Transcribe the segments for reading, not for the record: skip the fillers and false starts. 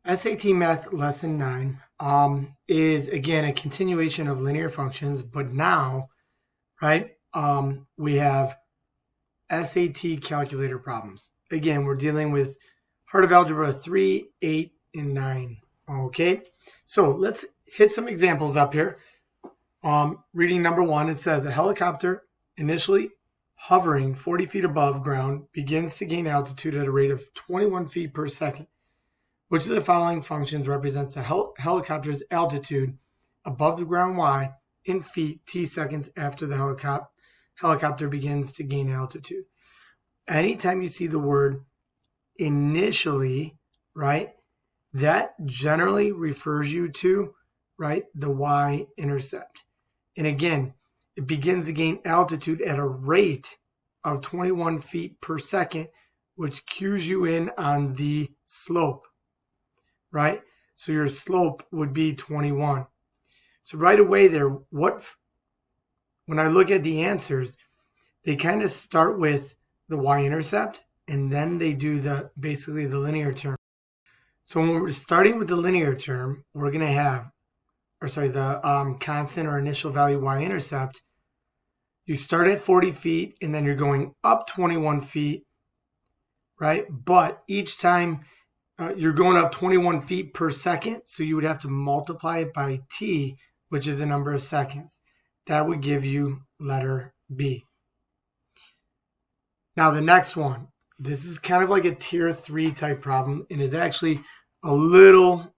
SAT Math Lesson 9 is, again, a continuation of linear functions, but now, right, we have SAT calculator problems. Again, we're dealing with Heart of Algebra 3, 8, and 9. Okay, so let's hit some examples up here. Reading number 1, it says, a helicopter initially hovering 40 feet above ground begins to gain altitude at a rate of 21 feet per second. Which of the following functions represents the helicopter's altitude above the ground y in feet t seconds after the helicopter begins to gain altitude? Anytime you see the word initially, right, that generally refers you to, right, the y-intercept. And again, it begins to gain altitude at a rate of 21 feet per second, which cues you in on the slope. Right? So your slope would be 21. So right away there, when I look at the answers, they kind of start with the y-intercept and then they do basically the linear term. So when we're starting with the linear term, we're going to have, the constant or initial value y-intercept. You start at 40 feet and then you're going up 21 feet, right? But each time you're going up 21 feet per second, so you would have to multiply it by t, which is the number of seconds. That would give you letter B. Now the next one, this is kind of like a tier 3 type problem and is actually a little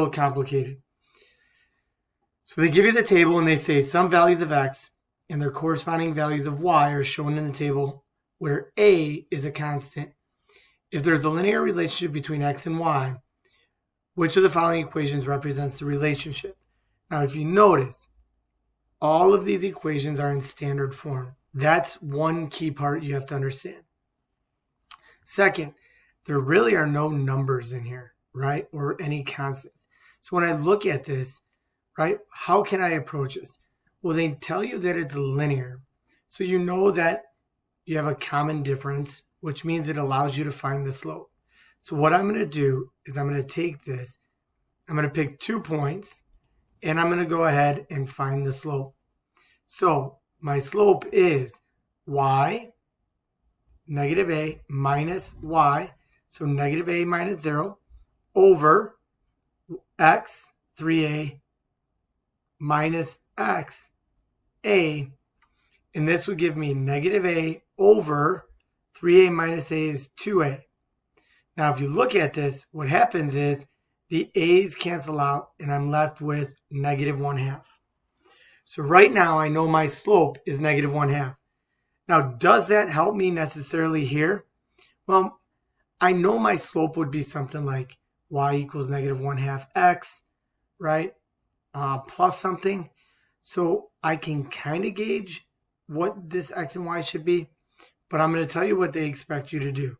complicated. So they give you the table and they say some values of x and their corresponding values of y are shown in the table where a is a constant. If there's a linear relationship between x and y, which of the following equations represents the relationship? Now, if you notice, all of these equations are in standard form. That's one key part you have to understand. Second, there really are no numbers in here, right, or any constants. So when I look at this, right, how can I approach this? Well, they tell you that it's linear. So you know that you have a common difference, which means it allows you to find the slope. So what I'm going to do is I'm going to take this, I'm going to pick 2 points, and I'm going to go ahead and find the slope. So my slope is y, negative a minus y, so negative a minus 0, over x, 3a, minus x, a, and this would give me negative a over 3a minus a is 2a. Now, if you look at this, what happens is the a's cancel out and I'm left with negative 1/2. So right now I know my slope is negative 1/2. Now, does that help me necessarily here? Well, I know my slope would be something like y equals negative 1/2 x, right? Plus something. So I can kind of gauge what this x and y should be. But I'm going to tell you what they expect you to do.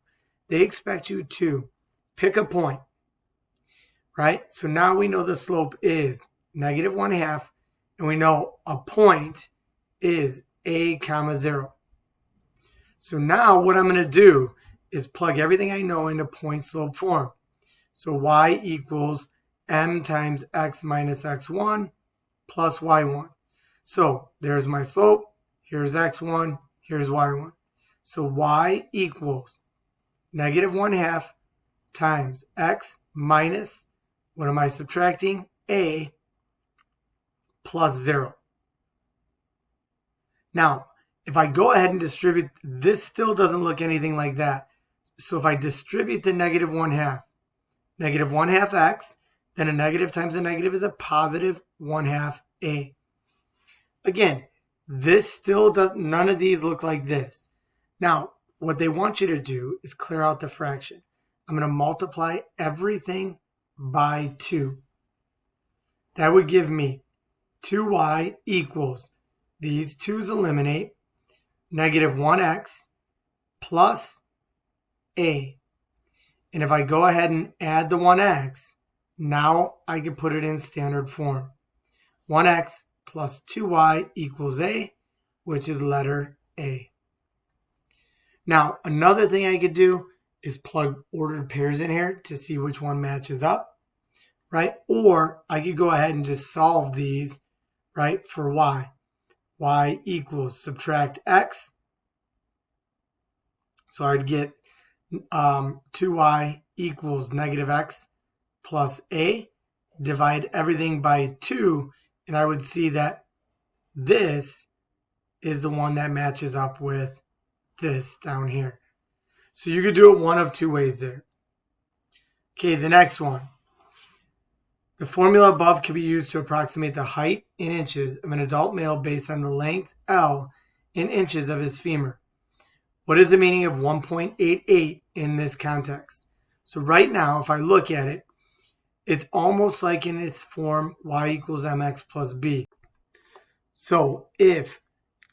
They expect you to pick a point, right? So now we know the slope is negative 1/2, and we know a point is a comma 0. So now what I'm going to do is plug everything I know into point slope form. So y equals m times x minus x1 plus y1. So there's my slope. Here's x1. Here's y1. So y equals negative 1/2 times x minus, what am I subtracting? A plus 0. Now, if I go ahead and distribute, this still doesn't look anything like that. So if I distribute the negative 1/2, negative 1/2 x, then a negative times a negative is a positive 1/2 a. Again, this still does, none of these look like this. Now, what they want you to do is clear out the fraction. I'm going to multiply everything by 2. That would give me 2y equals, these 2's eliminate, negative 1x plus a. And if I go ahead and add the 1x, now I can put it in standard form. 1x plus 2y equals a, which is letter A. Now, another thing I could do is plug ordered pairs in here to see which one matches up. right? Or I could go ahead and just solve these, right, for y. Y equals subtract x. So I'd get 2y equals negative x plus a. Divide everything by 2, and I would see that this is the one that matches up with this down here. So you could do it one of two ways there. Okay, the next one. The formula above can be used to approximate the height in inches of an adult male based on the length L in inches of his femur. What is the meaning of 1.88 in this context? So right now, if I look at it, it's almost like in its form y equals mx plus b. So if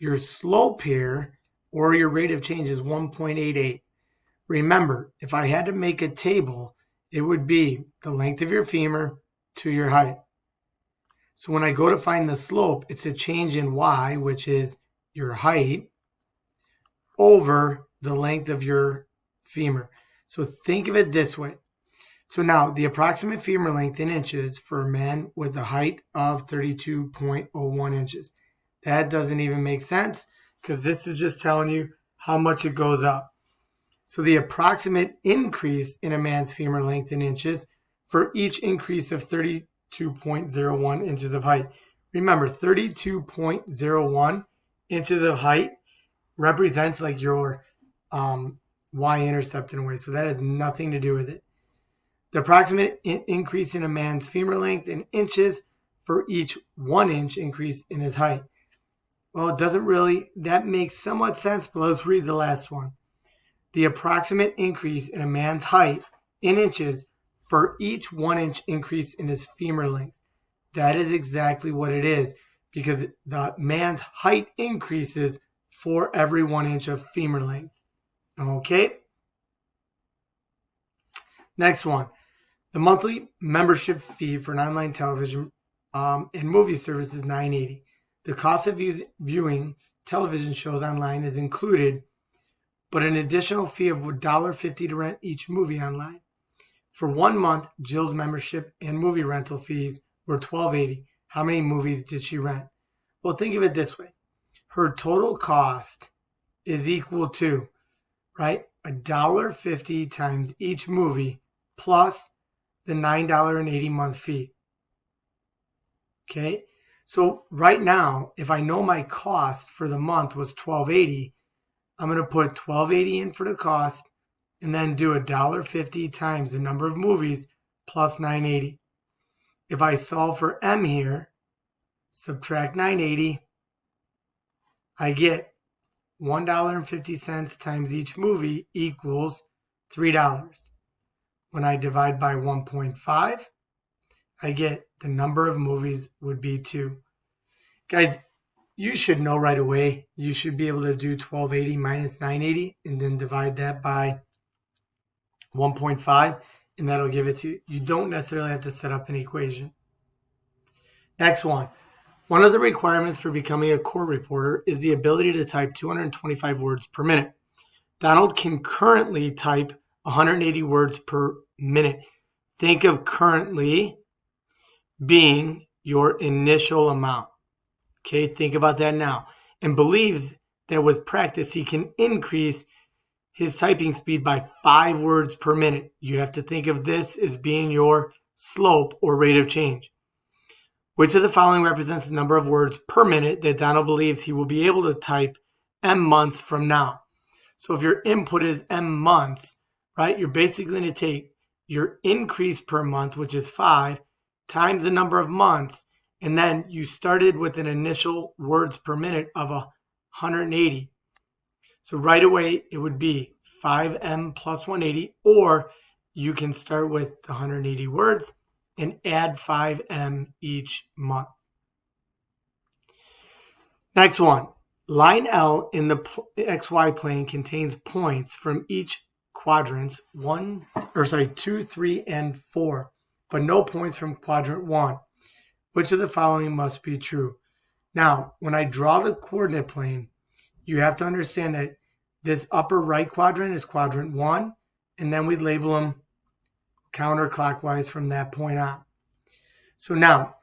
your slope here or your rate of change is 1.88, remember, if I had to make a table, it would be the length of your femur to your height. So when I go to find the slope, it's a change in y, which is your height, over the length of your femur. So think of it this way. So now the approximate femur length in inches for a man with a height of 32.01 inches. That doesn't even make sense because this is just telling you how much it goes up. So the approximate increase in a man's femur length in inches for each increase of 32.01 inches of height. Remember, 32.01 inches of height represents like your y-intercept in a way. So that has nothing to do with it. The approximate increase in a man's femur length in inches for each 1 inch increase in his height. Well, it doesn't really, that makes somewhat sense, but let's read the last one. The approximate increase in a man's height in inches for each 1 inch increase in his femur length. That is exactly what it is, because the man's height increases for every 1 inch of femur length. Okay? Next one. The monthly membership fee for an online television and movie service is $9.80. The cost of viewing television shows online is included, but an additional fee of $1.50 to rent each movie online. For 1 month, Jill's membership and movie rental fees were $12.80. How many movies did she rent? Well, think of it this way. Her total cost is equal to, right, $1.50 times each movie plus the $9.80 month fee. Okay, so right now, if I know my cost for the month was $12.80, I'm going to put $12.80 in for the cost and then do $1.50 times the number of movies plus $9.80. If I solve for M here, subtract $9.80, I get $1.50 times each movie equals $3. When I divide by 1.5, I get the number of movies would be 2. Guys, you should know right away. You should be able to do $12.80 minus $9.80 and then divide that by 1.5, and that'll give it to you. You don't necessarily have to set up an equation. Next one. One of the requirements for becoming a court reporter is the ability to type 225 words per minute. Donald can currently type 180 words per minute. Think of currently being your initial amount. Okay, think about that now. And believes that with practice, he can increase his typing speed by 5 words per minute. You have to think of this as being your slope or rate of change. Which of the following represents the number of words per minute that Donald believes he will be able to type M months from now? So if your input is M months, right, you're basically going to take your increase per month, which is 5, times the number of months, and then you started with an initial words per minute of 180. So right away, it would be 5M plus 180, or you can start with the 180 words and add 5M each month. Next one. Line L in the XY plane contains points from each quadrants 2, 3, and 4, but no points from quadrant 1. Which of the following must be true? Now, when I draw the coordinate plane, you have to understand that this upper right quadrant is quadrant 1, and then we label them counterclockwise from that point on. So now,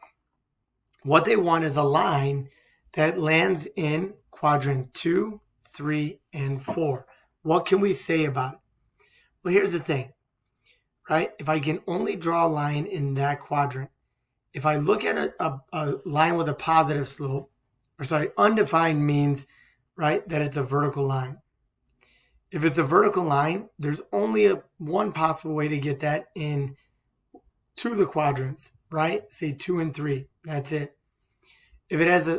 what they want is a line that lands in quadrant 2, 3, and 4. What can we say about it? Well, here's the thing, right? If I can only draw a line in that quadrant, if I look at a line with a positive slope, undefined means, right, that it's a vertical line. If it's a vertical line, there's only one possible way to get that in to the quadrants, right? Say 2 and 3. That's it. If it has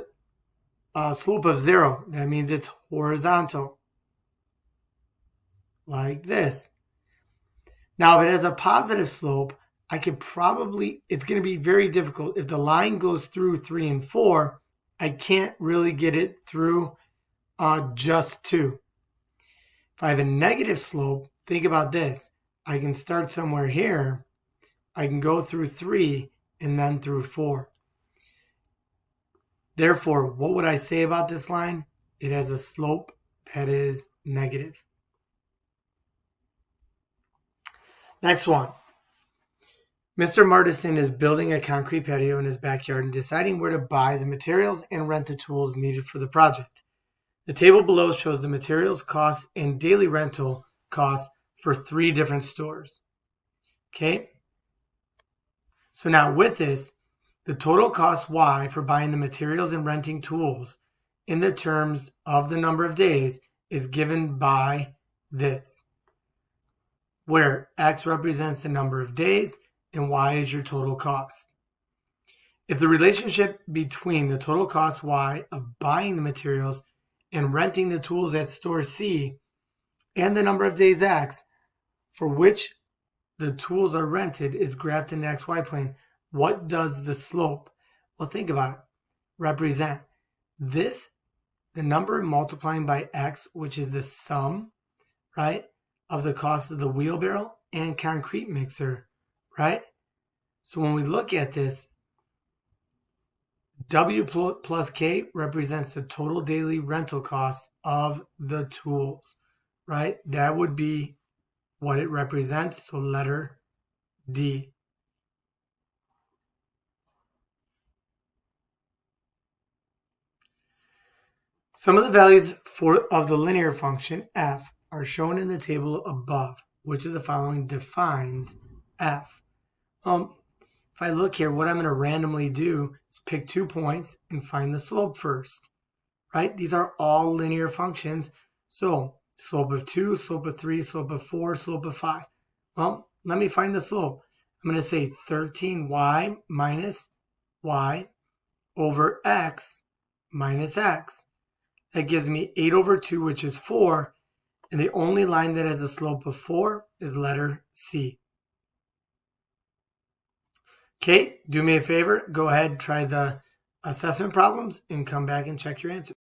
a slope of 0, that means it's horizontal, like this. Now, if it has a positive slope, it's going to be very difficult. If the line goes through 3 and 4, I can't really get it through just 2. If I have a negative slope, think about this. I can start somewhere here. I can go through 3 and then through 4. Therefore, what would I say about this line? It has a slope that is negative. Next one. Mr. Martison is building a concrete patio in his backyard and deciding where to buy the materials and rent the tools needed for the project. The table below shows the materials costs and daily rental costs for 3 different stores. Okay? So now with this, the total cost Y for buying the materials and renting tools in the terms of the number of days is given by this, where X represents the number of days and Y is your total cost. If the relationship between the total cost Y of buying the materials and renting the tools at store C and the number of days X for which the tools are rented is graphed in the XY plane, what does the slope? Well, think about it. Represent this, the number multiplying by X, which is the sum, right, of the cost of the wheelbarrow and concrete mixer, right? So when we look at this, W plus K represents the total daily rental cost of the tools, right? That would be what it represents. So letter D. Some of the values of the linear function f are shown in the table above. Which of the following defines f? If I look here, what I'm going to randomly do is pick 2 points and find the slope first, right? These are all linear functions. So slope of 2, slope of 3, slope of 4, slope of 5. Well, let me find the slope. I'm going to say 13y minus y over x minus x. That gives me 8 over 2, which is 4. And the only line that has a slope of 4 is letter C. Okay, do me a favor. Go ahead, try the assessment problems, and come back and check your answers.